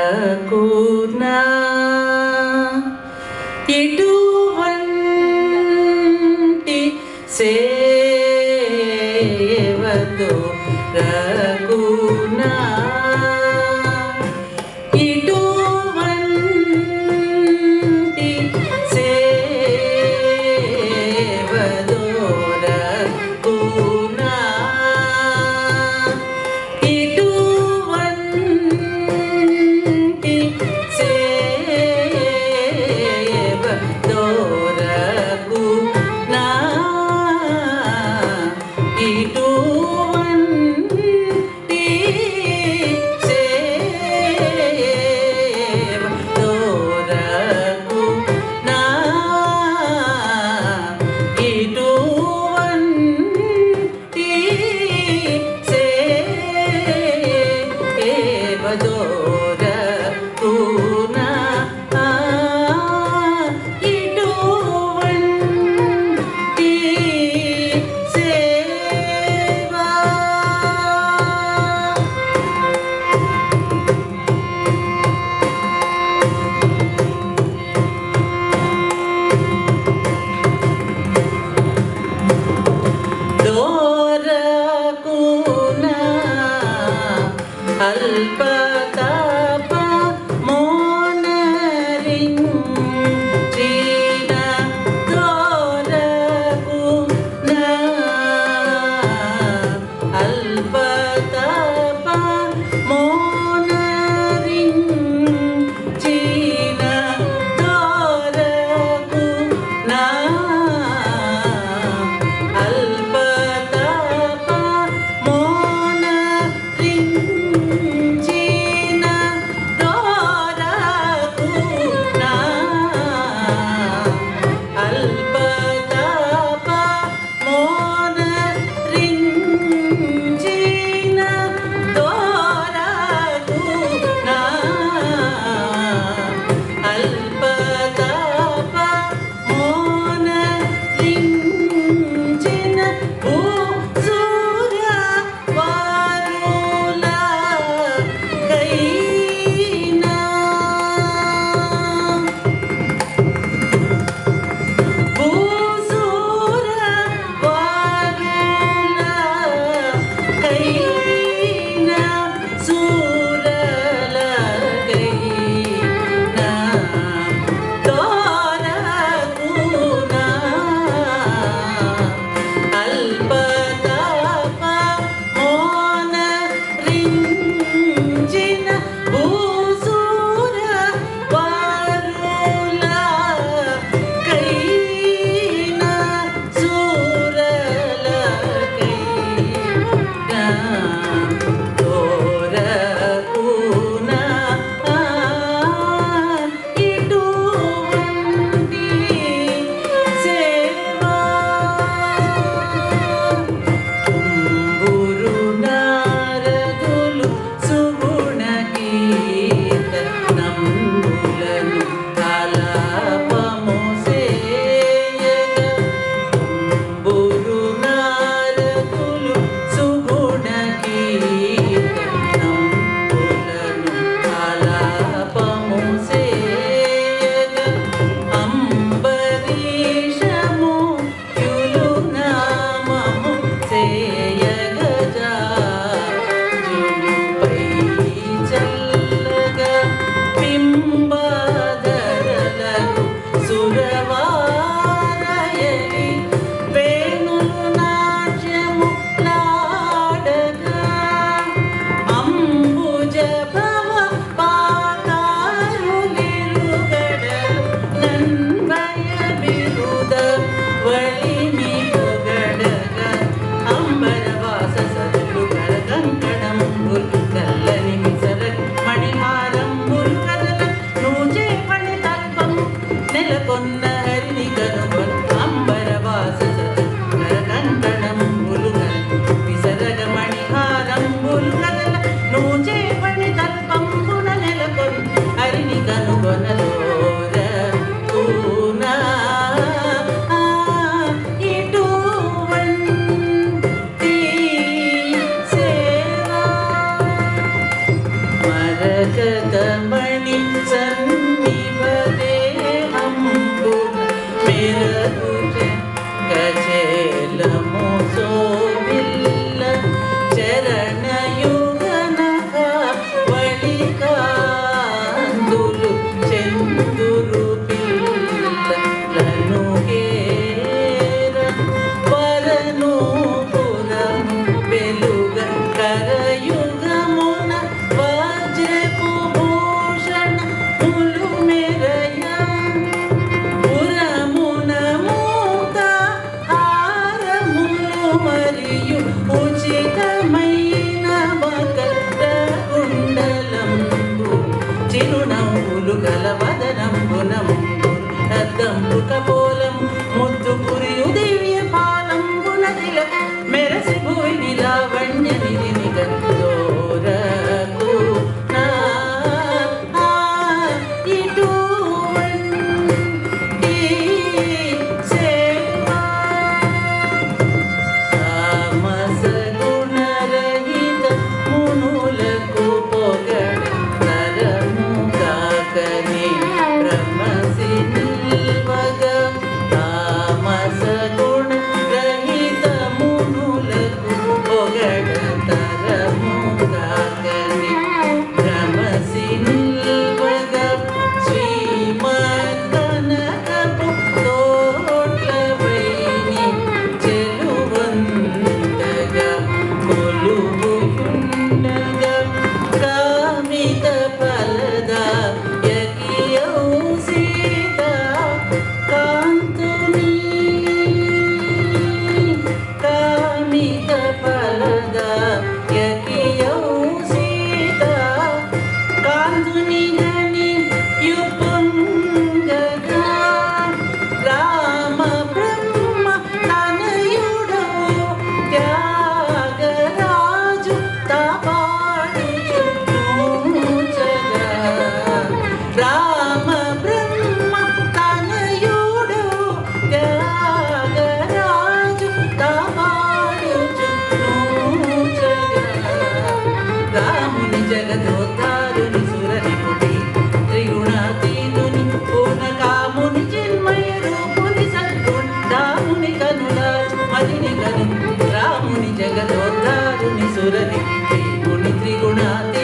దొరకునా ఇటువంటి సేవతో రకునా ఇటువంటి సేవతో రకునా అల్పతప మోనరించిన దొరకునా అల్పతప మోనరించిన దొరకునా అల్పతప మోనరించిన వెలుగ కరయుగమున వజ్రపు భూషణ ములు మెరయ పురమున మూత హారములు మరియు ఉచితమైన మకర కుండలంబు చిరునవ్వులు గల వదనంబునంబు అద్దంబు కపోలం ముద్దు పురియు దివ్య పాలంబున తిలక మెరసి భూమిని లావణ్య నిధిని గంధోరకు నా ఇటువంటి సేవ తామస గుణరహిత మునులకు పొగడ తరము కాకని బ్రహ్మసి నిల్వగా తామస గుణరహిత మునులకు పొగడ తరము కాకని బ్రహ్మసి నిల్వగా శ్రీమద్కనకపు తోట్లపైని చెలువందగా కొలువుయుండగా కామిత ఫలదా యకియౌ సీత కాంతుని కామిత ఫలదా యకియౌ సీత కాంతుని గని యుపంగగా రామ బ్రహ్మ తనయుడు త్యాగరాజు తాపాడుచుగా రామ బ్రహ్మ తనయుడు త్యాగరాజు తాపాడుచుగా రాముని జగదోద్ధారుని సురనిపుటి త్రిగుణాతీతుని పూర్ణకాముని చిన్మయ రూపుని సద్గుణ రాముని కనుల మదిని కను రాముని జగదోద్ధారుని సురని త్రిగుణాతీతుని